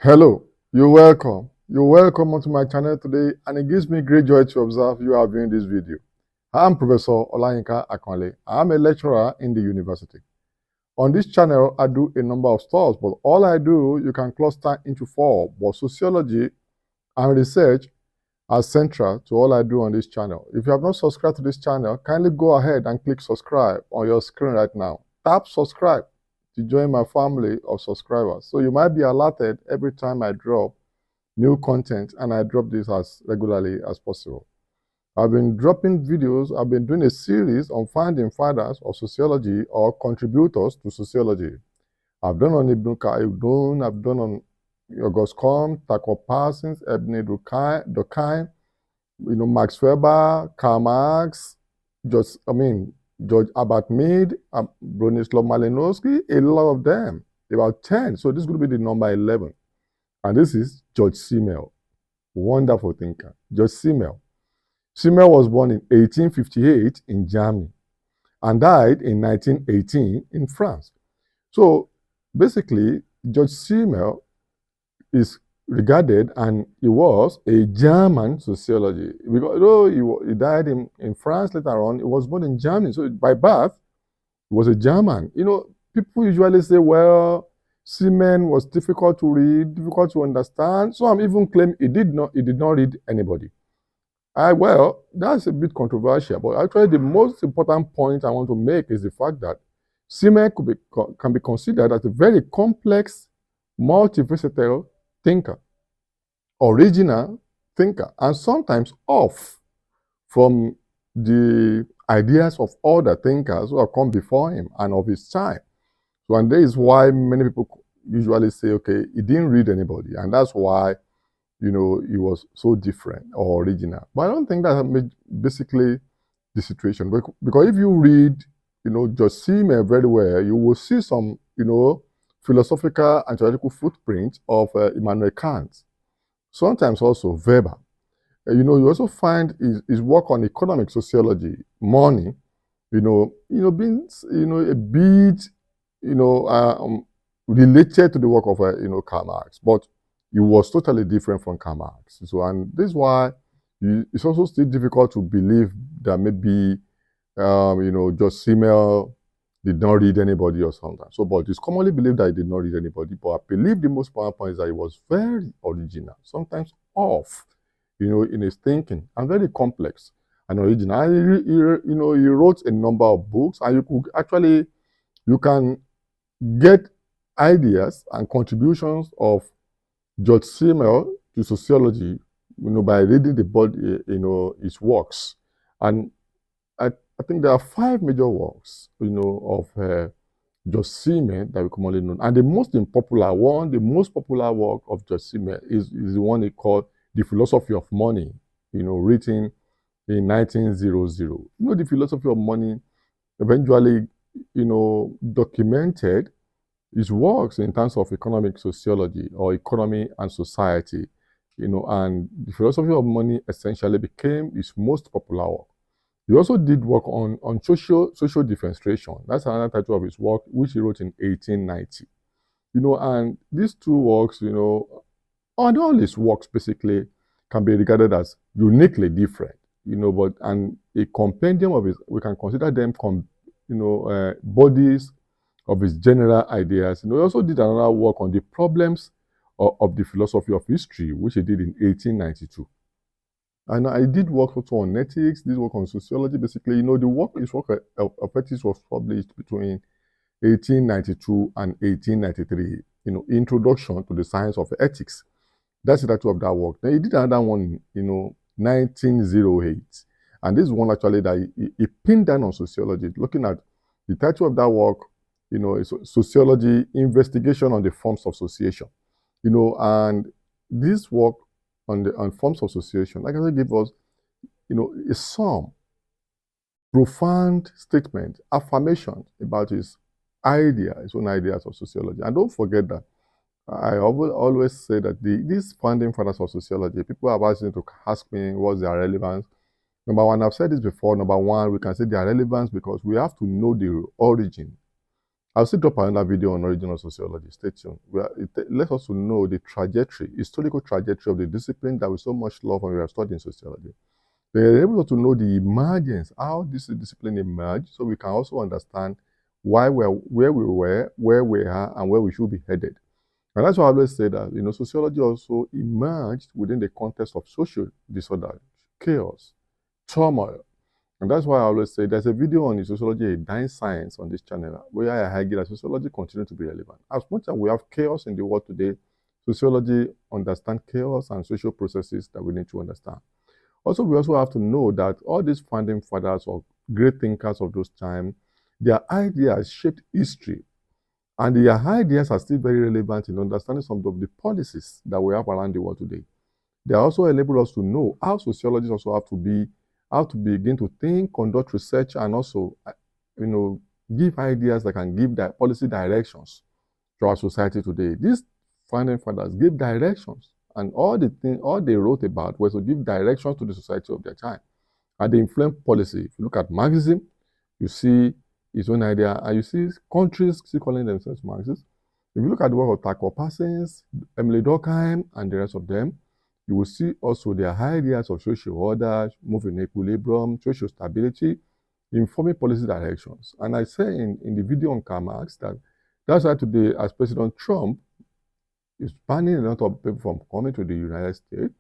Hello, you're welcome. You're welcome onto my channel today, and it gives me great joy to observe you are viewing this video. I'm Professor Olayinka Akanle. I'm a lecturer in the university. On this channel, I do a number of stuff, but all I do, you can cluster into four. But sociology and research are central to all I do on this channel. If you have not subscribed to this channel, kindly go ahead and click subscribe on your screen right now. Tap subscribe to join my family of subscribers. So you might be alerted every time I drop new content, and I drop this as regularly as possible. I've been dropping videos. I've been doing a series on finding fathers of sociology or contributors to sociology. I've done on Ibn Khaldun, I've done on August Comte, Tucker Parsons, Ebony Durkheim, Max Weber, Karl Marx, George Herbert Mead, Bronislaw Malinowski, a lot of them, about 10. So this is going to be the number 11. And this is Georg Simmel, wonderful thinker. Georg Simmel. Simmel was born in 1858 in Germany and died in 1918 in France. So basically, Georg Simmel is regarded, and he was a German sociologist. Because though he died in France later on, he was born in Germany. So by birth, he was a German. People usually say, well, Simmel was difficult to read, difficult to understand. Some even claim he did not read anybody. Well, that's a bit controversial, but actually the most important point I want to make is the fact that Simmel can be considered as a very complex, multifaceted thinker, original thinker, and sometimes off from the ideas of other thinkers who have come before him and of his time. So, and that is why many people usually say, okay, he didn't read anybody, and that's why, he was so different or original. But I don't think that's basically the situation. Because if you read, Georg Simmel very well, you will see some, philosophical and theoretical footprints of Immanuel Kant. Sometimes also Weber. You also find his work on economic sociology, money, being, a bit, related to the work of, Karl Marx, but it was totally different from Karl Marx. So, and this is why it's also still difficult to believe that maybe, Georg Simmel did not read anybody or something. So, but it's commonly believed that he did not read anybody. But I believe the most important point is that he was very original, sometimes off, in his thinking, and very complex and original. And he wrote a number of books, and you can get ideas and contributions of Georg Simmel to sociology, by reading the body, his works. And I think there are 5 major works, of Georg Simmel that we commonly know. And the most popular work of Georg Simmel is the one he called The Philosophy of Money, written in 1900. The philosophy of money eventually, documented his works in terms of economic sociology or economy and society, and the philosophy of money essentially became his most popular work. He also did work on social differentiation. That's another title of his work, which he wrote in 1890. And these two works, and all his works basically can be regarded as uniquely different, but and a compendium of his, we can consider them bodies of his general ideas. He also did another work on the problems of the philosophy of history, which he did in 1892. And I did work also on ethics, this work on sociology. Basically, his work of ethics was published between 1892 and 1893, Introduction to the Science of Ethics. That's the title of that work. Then he did another one, 1908. And this is one actually that he pinned down on sociology, looking at the title of that work, is Sociology, Investigation on the Forms of Association. And this work on forms of association, like I said, give us, some profound statement, affirmation about his own ideas of sociology. And don't forget that I always say that these founding fathers of sociology, people have asked me to ask me what's their relevance. Number one, I've said this before. Number one, we can say their relevance because we have to know the origin I'll still drop another video on original sociology. Stay tuned. It lets us to know the trajectory, historical trajectory of the discipline that we so much love when we are studying sociology. They're able to know the emergence, how this discipline emerged, so we can also understand why we're where we were, where we are, and where we should be headed. And that's why I always say that, sociology also emerged within the context of social disorder, chaos, turmoil. And that's why I always say there's a video on the sociology, a dying science on this channel, where I argue that sociology continues to be relevant. As much as we have chaos in the world today, sociology understands chaos and social processes that we need to understand. Also, we also have to know that all these founding fathers or great thinkers of those times, their ideas shaped history. And their ideas are still very relevant in understanding some of the policies that we have around the world today. They also enable us to know how sociologists also have to be, how to begin to think, conduct research, and also, give ideas that can give policy directions to our society today. These founding fathers gave directions, and all they wrote about was to give directions to the society of their time. And they influenced policy. If you look at Marxism, you see his own idea, and you see countries still calling themselves Marxists. If you look at the work of Tucker Parsons, Emily Durkheim, and the rest of them, you will see also their ideas of social order, moving equilibrium, social stability, informing policy directions. And I say in the video on Karl Marx that's why today, as President Trump is banning a lot of people from coming to the United States,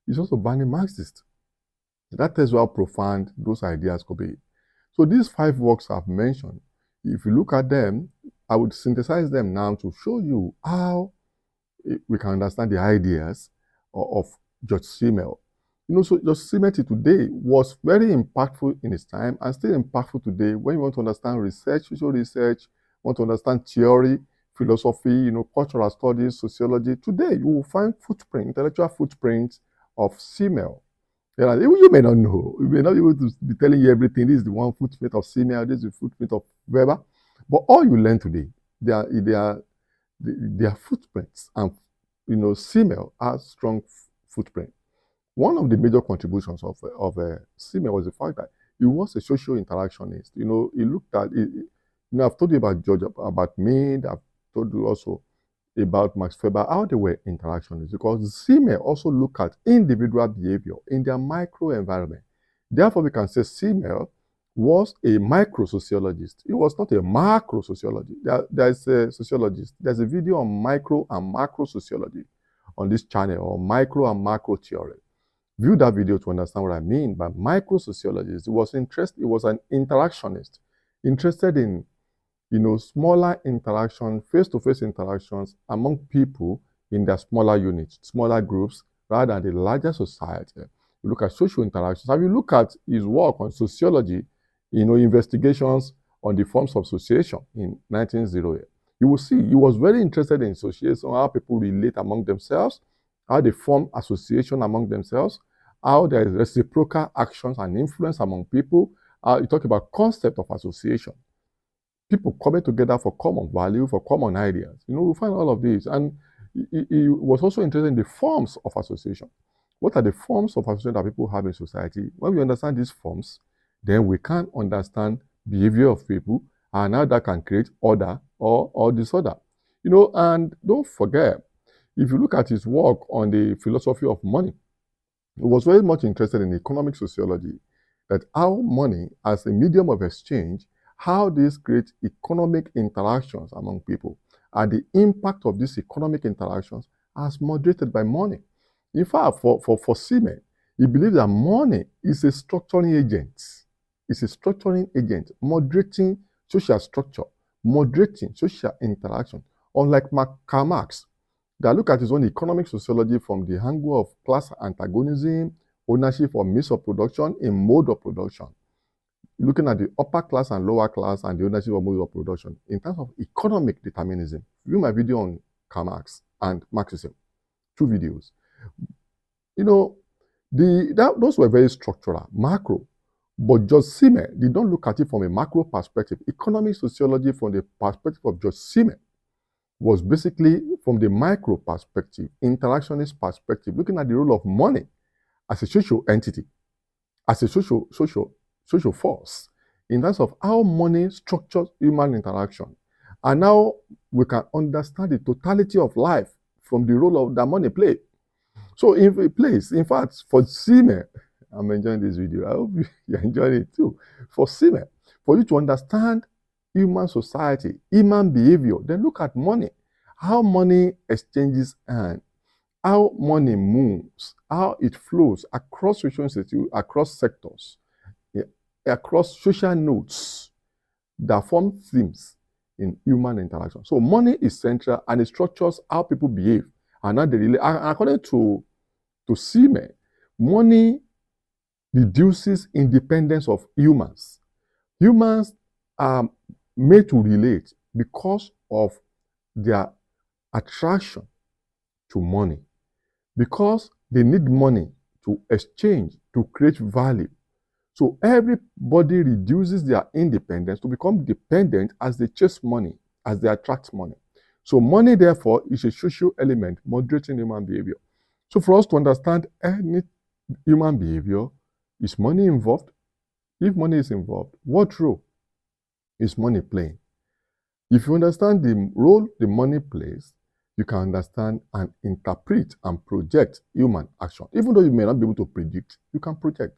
he's also banning Marxists. That tells you how profound those ideas could be. So these 5 works I've mentioned, if you look at them, I would synthesize them now to show you how we can understand the ideas of George Simmel. So George Simmel today was very impactful in his time and still impactful today when you want to understand research, social research, want to understand theory, philosophy, cultural studies, sociology. Today, you will find intellectual footprints of Simmel. You may not know. You may not be able to be telling you everything. This is the one footprint of Simmel, this is the footprint of Weber. But all you learn today, they are footprints. And, Simmel has strong footprint. One of the major contributions of Simmel was the fact that he was a social interactionist. He looked at, I've told you about George, about Mead, I've told you also about Max Weber, how they were interactionists, because Simmel also look at individual behavior in their micro-environment. Therefore, we can say Simmel was a micro-sociologist. He was not a macro-sociologist. There's a sociologist. There's a video on micro and macro sociology on this channel, or micro and macro theory. View that video to understand what I mean by micro-sociologist. He was an interactionist, interested in smaller interaction, face-to-face interactions among people in their smaller units, smaller groups, rather than the larger society. You look at social interactions. Have you look at his work on sociology, investigations on the forms of association in 1908? You will see he was very interested in association, how people relate among themselves, how they form association among themselves, how there is reciprocal actions and influence among people. You talk about concept of association. People coming together for common value, for common ideas. We find all of these. And he was also interested in the forms of association. What are the forms of association that people have in society? When we understand these forms, then we can understand behavior of people and how that can create order or disorder. And don't forget, if you look at his work on the philosophy of money, he was very much interested in economic sociology, that how money as a medium of exchange, how this creates economic interactions among people, and the impact of these economic interactions as moderated by money. In fact, for Simmel, he believes that money is a structuring agent. It's a structuring agent, moderating social structure, moderating social interaction. Unlike Karl Marx, that look at his own economic sociology from the angle of class antagonism, ownership or means of production, in mode of production. Looking at the upper class and lower class and the ownership of mode of production in terms of economic determinism. View my video on Karl Marx and Marxism. 2 videos. Those were very structural, macro. But George Simmel did not look at it from a macro perspective. Economic sociology from the perspective of George Simmel was basically from the micro perspective, interactionist perspective, looking at the role of money as a social entity, as a social force, in terms of how money structures human interaction, And now we can understand the totality of life from the role of that money play. So if it plays, in fact, for Simmel, I'm enjoying this video. I hope you're enjoying it too. For Simmel, for you to understand human society, human behavior, then look at money. How money exchanges hands, how money moves, how it flows across social institutes, across sectors, yeah, across social nodes that form themes in human interaction. So money is central and it structures how people behave and how they relate. According to Simmel, money reduces independence of humans. Humans are made to relate because of their attraction to money, because they need money to exchange, to create value. So everybody reduces their independence to become dependent as they chase money, as they attract money. So money, therefore, is a social element moderating human behavior. So for us to understand any human behavior, is money involved? If money is involved, what role is money playing? If you understand the role the money plays, you can understand and interpret and project human action. Even though you may not be able to predict, you can project.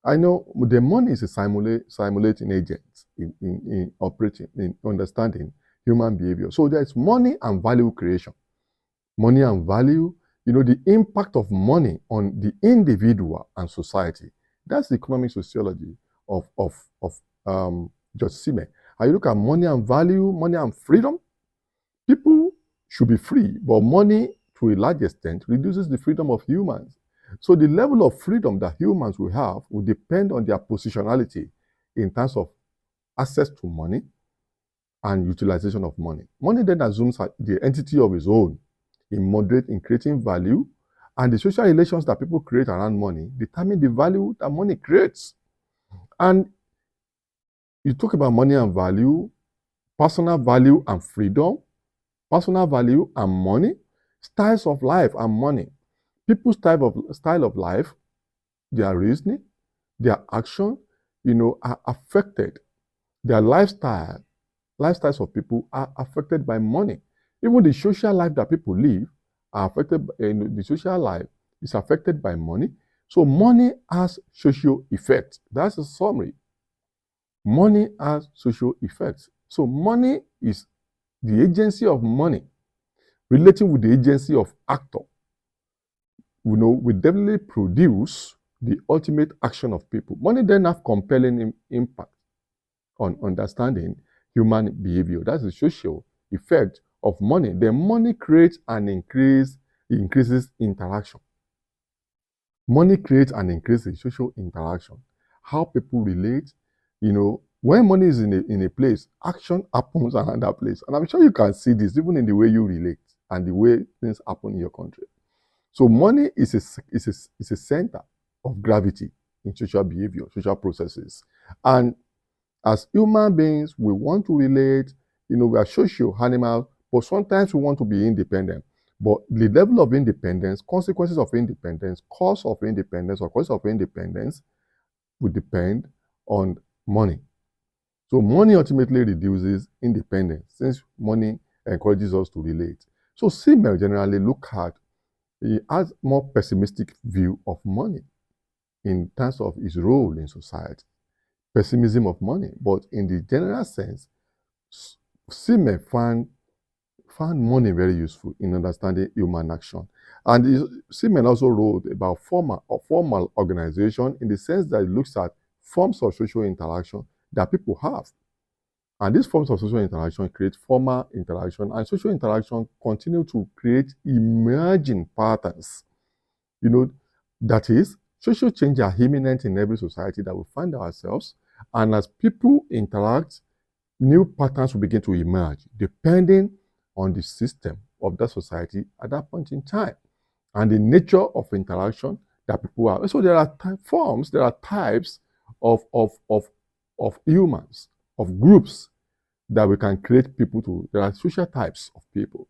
I know the money is a simulating agent in operating, in understanding human behavior. So there's money and value creation. Money and value, the impact of money on the individual and society. That's the economic sociology of Georg Simmel. And you look at money and value, money and freedom, people should be free, but money, to a large extent, reduces the freedom of humans. So the level of freedom that humans will have will depend on their positionality in terms of access to money and utilization of money. Money then assumes the entity of its own in creating value, and the social relations that people create around money determine the value that money creates. And you talk about money and value, personal value and freedom, personal value and money, styles of life and money. People's style of life, their reasoning, their action, are affected. Their lifestyles of people are affected by money. Even the social life that people live are affected. The social life is affected by money. So money has social effects. That's a summary. Money has social effects. So money is the agency of money relating with the agency of actor. We definitely produce the ultimate action of people. Money then have compelling impact on understanding human behavior. That's the social effect of money. Then money creates and increases interaction. Money creates and increases social interaction. How people relate, when money is in a place, action happens in another place. And I'm sure you can see this even in the way you relate and the way things happen in your country. So money is a center of gravity in social behavior, social processes. And as human beings, we want to relate, we are social animals, but sometimes we want to be independent. But the level of independence, consequences of independence, cause of independence, or cause of independence will depend on money. So money ultimately reduces independence since money encourages us to relate. So Simmel generally he has more pessimistic view of money in terms of its role in society. Pessimism of money. But in the general sense, Simmel found money very useful in understanding human action. And Simmel also wrote about formal organization in the sense that it looks at forms of social interaction that people have. And these forms of social interaction create formal interaction, and social interaction continue to create emerging patterns. That is, social change are imminent in every society that we find ourselves. And as people interact, new patterns will begin to emerge depending on the system of that society at that point in time and the nature of interaction that people have. So there are forms, there are types of humans, of groups that we can create people to. There are social types of people.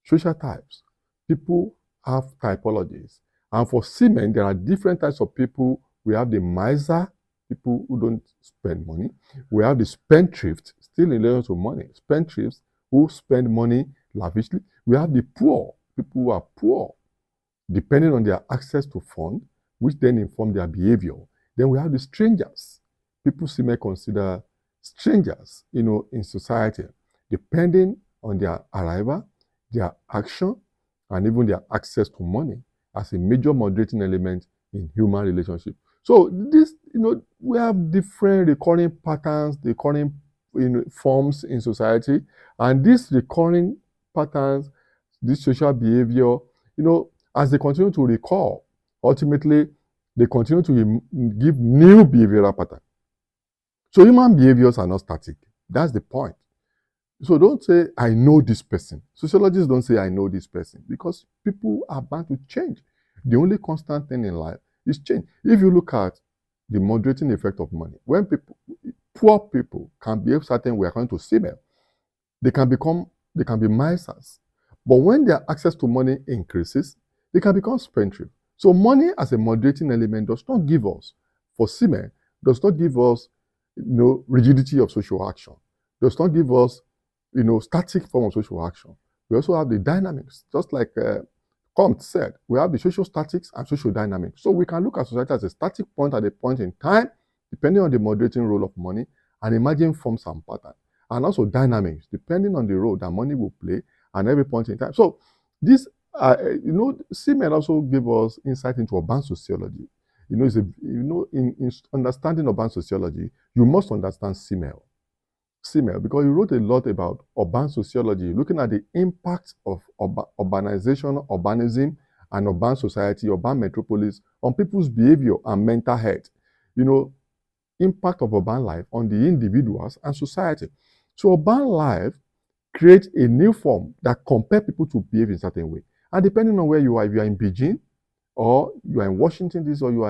Social types. People have typologies. And for Simmel, there are different types of people. We have the miser people who don't spend money. We have the spendthrift, still in relation to money. Spendthrifts who spend money lavishly. We have the poor, people who are poor, depending on their access to funds, which then inform their behavior. Then we have the strangers. People may consider strangers, in society, depending on their arrival, their action, and even their access to money as a major moderating element in human relationship. So this, we have different recurring patterns, recurring forms in society, and these recurring patterns, this social behavior, as they continue to recall, ultimately they continue to give new behavioral patterns. So human behaviors are not static. That's the point. So don't say, I know this person. Sociologists don't say, I know this person, because people are bound to change. The only constant thing in life is change. If you look at the moderating effect of money, when poor people can behave certain way according to Simmel, they can be misers. But when their access to money increases, they can become spendthrift. So money as a moderating element does not give us, for Simmel, does not give us, rigidity of social action, does not give us, static form of social action. We also have the dynamics, just like Comte said, we have the social statics and social dynamics. So we can look at society as a static point at a point in time, depending on the moderating role of money, and imagine forms and patterns. And also dynamics, depending on the role that money will play at every point in time. So this, Simmel also gave us insight into urban sociology. In understanding urban sociology, you must understand Simmel, because he wrote a lot about urban sociology, looking at the impact of urbanization, urbanism, and urban society, urban metropolis on people's behavior and mental health. Impact of urban life on the individuals and society. So urban life creates a new form that compels people to behave in a certain way. And depending on where you are, if you are in Beijing, or you are in Washington DC, or you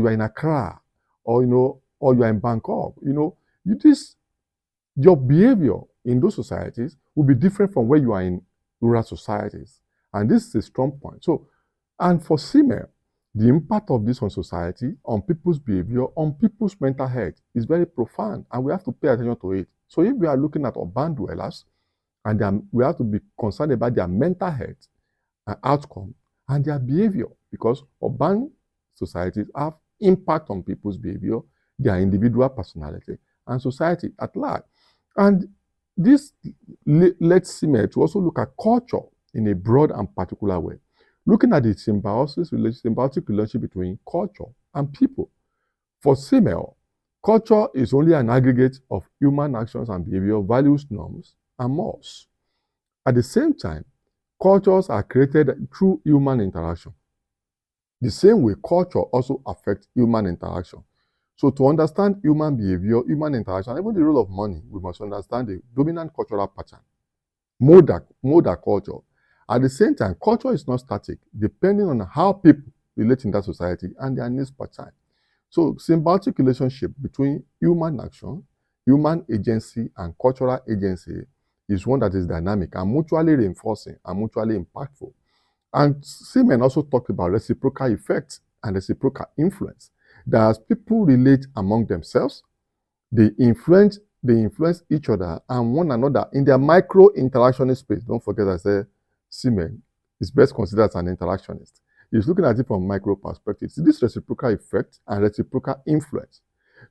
are in Accra, or you are in Bangkok, your behavior in those societies will be different from where you are in rural societies. And this is a strong point. So, and for Simmel, the impact of this on society, on people's behavior, on people's mental health is very profound, and we have to pay attention to it. So if we are looking at urban dwellers, and we have to be concerned about their mental health and outcome and their behavior, because urban societies have impact on people's behavior, their individual personality, and society at large. And this led Simmel to also look at culture in a broad and particular way, looking at the symbiotic relationship between culture and people. For Simmel, culture is only an aggregate of human actions and behavior, values, norms, and mores. At the same time, cultures are created through human interaction. The same way, culture also affects human interaction. So to understand human behavior, human interaction, even the role of money, we must understand the dominant cultural pattern, modal culture. At the same time, culture is not static, depending on how people relate in that society and their needs per time. So symbiotic relationship between human action, human agency, and cultural agency is one that is dynamic and mutually reinforcing and mutually impactful. And Simmel also talked about reciprocal effects and reciprocal influence. That as people relate among themselves, they influence each other and one another in their micro interactionist space. Don't forget, I said Simmel is best considered as an interactionist. He's looking at it from micro perspective. See, this reciprocal effect and reciprocal influence.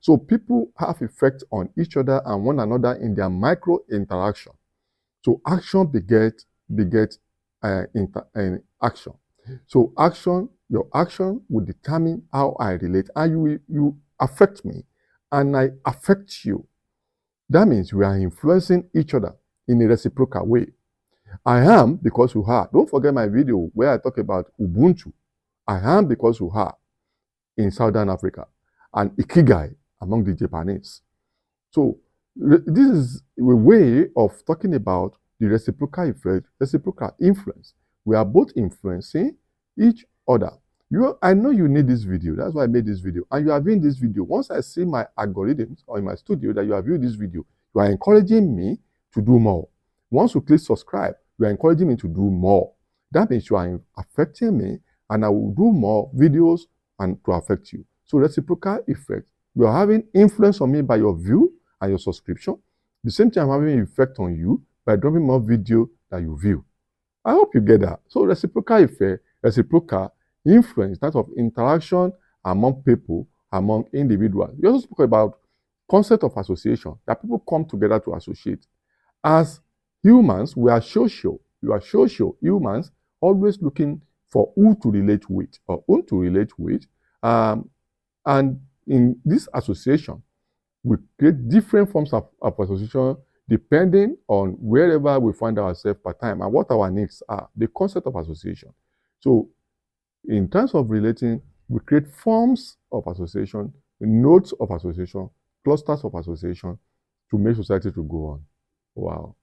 So people have effect on each other and one another in their micro interaction. So action begets action. So your action will determine how I relate, and you affect me, and I affect you. That means we are influencing each other in a reciprocal way. I am because you are. Don't forget my video where I talk about Ubuntu. I am because you are in Southern Africa, and Ikigai among the Japanese. So this is a way of talking about the reciprocal effect, reciprocal influence. We are both influencing each other. I know you need this video. That's why I made this video. And you are viewing this video. Once I see my algorithms or in my studio that you have viewed this video, you are encouraging me to do more. Once you click subscribe, you are encouraging me to do more. That means you are affecting me, and I will do more videos and to affect you. So reciprocal effect You are having influence on me by your view and your subscription. The same time, I'm having an effect on you by dropping more video that you view. I hope you get that. So reciprocal effect, reciprocal influence, that of interaction among people, among individuals. We also spoke about concept of association, that people come together to associate. As humans, we are social. We are social humans, always looking for who to relate with or whom to relate with. And in this association, we create different forms of association depending on wherever we find ourselves per time and what our needs are, the concept of association. So in terms of relating, we create forms of association, nodes of association, clusters of association to make society to go on. Wow.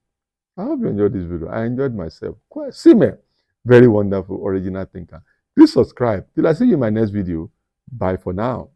I hope you enjoyed this video. I enjoyed myself. Simmel, very wonderful, original thinker. Please subscribe. Till I see you in my next video. Bye for now.